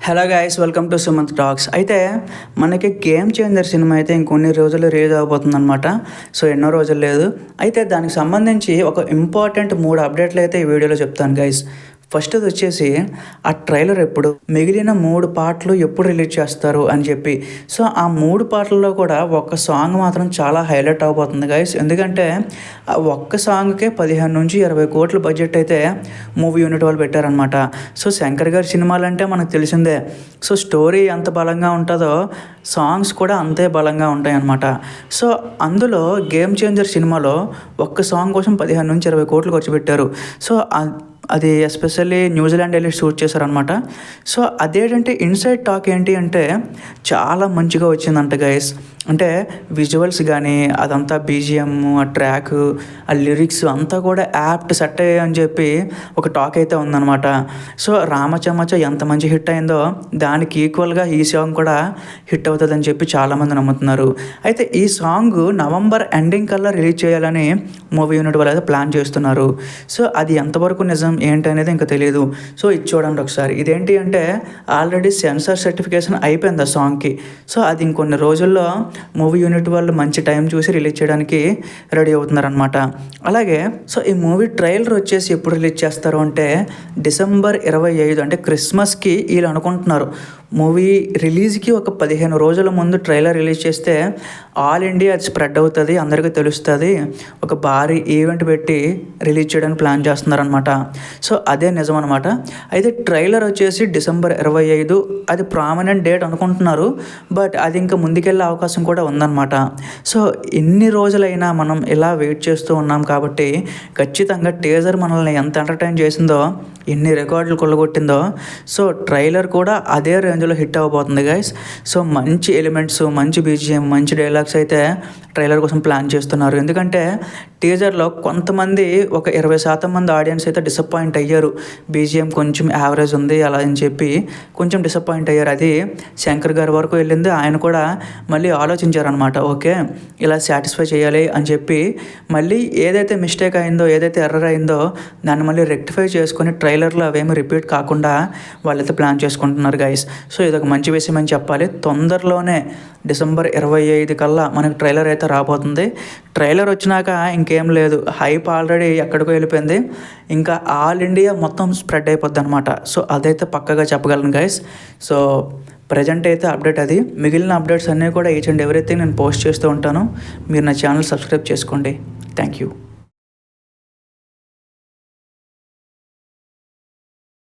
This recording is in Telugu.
Hello guys, welcome to Sumanth talks. అయితే మనకి గేమ్ చేంజర్ సినిమా అయితే ఇంకొన్ని రోజులు రిలీజ్ అవబోతుంది అనమాట. సో ఎన్నో రోజులు లేదు. అయితే దానికి సంబంధించి ఒక ఇంపార్టెంట్ 3 అప్డేట్లు అయితే ఈ వీడియోలో చెప్తాను గైస్. ఫస్ట్ది వచ్చేసి ఆ ట్రైలర్ ఎప్పుడు, మిగిలిన 3 పాటలు ఎప్పుడు రిలీజ్ చేస్తారు అని చెప్పి. సో ఆ 3 పాటల్లో కూడా ఒక్క సాంగ్ మాత్రం చాలా హైలైట్ అవబోతుంది గైస్. ఎందుకంటే ఆ ఒక్క సాంగ్కే 15 నుంచి 20 కోట్ల బడ్జెట్ అయితే మూవీ యూనిట్ వాళ్ళు పెట్టారనమాట. సో శంకర్ గారి సినిమాలంటే మనకు తెలిసిందే. సో స్టోరీ ఎంత బలంగా ఉంటుందో సాంగ్స్ కూడా అంతే బలంగా ఉంటాయి అన్నమాట. సో అందులో గేమ్ చేంజర్ సినిమాలో ఒక్క సాంగ్ కోసం 15 నుంచి 20 కోట్లు ఖర్చు పెట్టారు. సో అది ఎస్పెషల్లీ న్యూజిలాండ్ వెళ్ళి షూట్ చేశారనమాట. సో అదేంటంటే ఇన్సైడ్ టాక్ ఏంటి అంటే చాలా మంచిగా వచ్చిందంట గైస్. అంటే విజువల్స్ కానీ అదంతా బీజిఎం, ఆ ట్రాక్, ఆ లిరిక్స్ అంతా కూడా యాప్ట్ సెట్ అయ్యాయి అని చెప్పి ఒక టాక్ అయితే ఉందన్నమాట. సో రామచమచ ఎంత మంచి హిట్ అయిందో దానికి ఈక్వల్గా ఈ సాంగ్ కూడా హిట్ అవుతుందని చెప్పి చాలామంది నమ్ముతున్నారు. అయితే ఈ సాంగ్ నవంబర్ ఎండింగ్ కల్లా రిలీజ్ చేయాలని మూవీ యూనిట్ వాళ్ళు అయితే ప్లాన్ చేస్తున్నారు. సో అది ఎంతవరకు నిజం ఏంటి అనేది ఇంకా తెలియదు. సో ఇది చూడండి ఒకసారి. ఇదేంటి అంటే ఆల్రెడీ సెన్సార్ సర్టిఫికేషన్ అయిపోయింది ఆ సాంగ్కి. సో అది ఇంకొన్ని రోజుల్లో మూవీ యూనిట్ వాళ్ళు మంచి టైం చూసి రిలీజ్ చేయడానికి రెడీ అవుతున్నారనమాట. అలాగే సో ఈ మూవీ ట్రైలర్ వచ్చేసి ఎప్పుడు రిలీజ్ చేస్తారు అంటే డిసెంబర్ 25, అంటే క్రిస్మస్కి వీళ్ళు అనుకుంటున్నారు. మూవీ రిలీజ్కి ఒక 15 రోజుల ముందు ట్రైలర్ రిలీజ్ చేస్తే ఆల్ ఇండియా అది స్ప్రెడ్ అవుతుంది, అందరికీ తెలుస్తుంది, ఒక భారీ ఈవెంట్ పెట్టి రిలీజ్ చేయడానికి ప్లాన్ చేస్తున్నారనమాట. సో అదే నిజం అనమాట. అయితే ట్రైలర్ వచ్చేసి డిసెంబర్ 25 అది ప్రామినెంట్ డేట్ అనుకుంటున్నారు. బట్ అది ఇంకా ముందుకెళ్ళే అవకాశం కూడా ఉందన్నమాట. సో ఎన్ని రోజులైనా మనం ఇలా వెయిట్ చేస్తూ ఉన్నాం కాబట్టి ఖచ్చితంగా టీజర్ మనల్ని ఎంత ఎంటర్టైన్ చేసిందో, ఎన్ని రికార్డులు కొల్లగొట్టిందో, సో ట్రైలర్ కూడా అదే రేంజ్లో హిట్ అవ్వబోతుంది గైస్. సో మంచి ఎలిమెంట్స్, మంచి బీజిఎం, మంచి డైలాగ్స్ అయితే ట్రైలర్ కోసం ప్లాన్ చేస్తున్నారు. ఎందుకంటే టీజర్లో కొంతమంది ఒక 20% మంది ఆడియన్స్ అయితే డిసప్పాయింట్ అయ్యారు. బీజిఎం కొంచెం యావరేజ్ ఉంది అలా అని చెప్పి కొంచెం డిసప్పాయింట్ అయ్యారు. అది శంకర్ గారి వరకు వెళ్ళింది. ఆయన కూడా మళ్ళీ ఆలోచించారనమాట. ఓకే, ఇలా సాటిస్ఫై చేయాలి అని చెప్పి మళ్ళీ ఏదైతే మిస్టేక్ అయిందో, ఏదైతే ఎర్రర్ అయిందో దాన్ని మళ్ళీ రెక్టిఫై చేసుకొని ట్రైలర్లో అవేమి రిపీట్ కాకుండా వాళ్ళైతే ప్లాన్ చేసుకుంటున్నారు గైస్. సో ఇదొక మంచి విషయం అని చెప్పాలి. తొందరలోనే డిసెంబర్ 25 కల్లా మనకు ట్రైలర్ అయితే రాబోతుంది. ట్రైలర్ వచ్చినాక ఇంకేం లేదు, హైప్ ఆల్రెడీ ఎక్కడికో వెళ్ళిపోయింది, ఇంకా ఆల్ ఇండియా మొత్తం స్ప్రెడ్ అయిపోద్ది అనమాట. సో అదైతే పక్కగా చెప్పగలను గైస్. సో ప్రజెంట్ అయితే అప్డేట్ అది. మిగిలిన అప్డేట్స్ అన్నీ కూడా ఈచ్ అండ్ ఎవ్రీథింగ్ నేను పోస్ట్ చేస్తూ ఉంటాను. మీరు నా ఛానల్ సబ్స్క్రైబ్ చేసుకోండి. Thank you.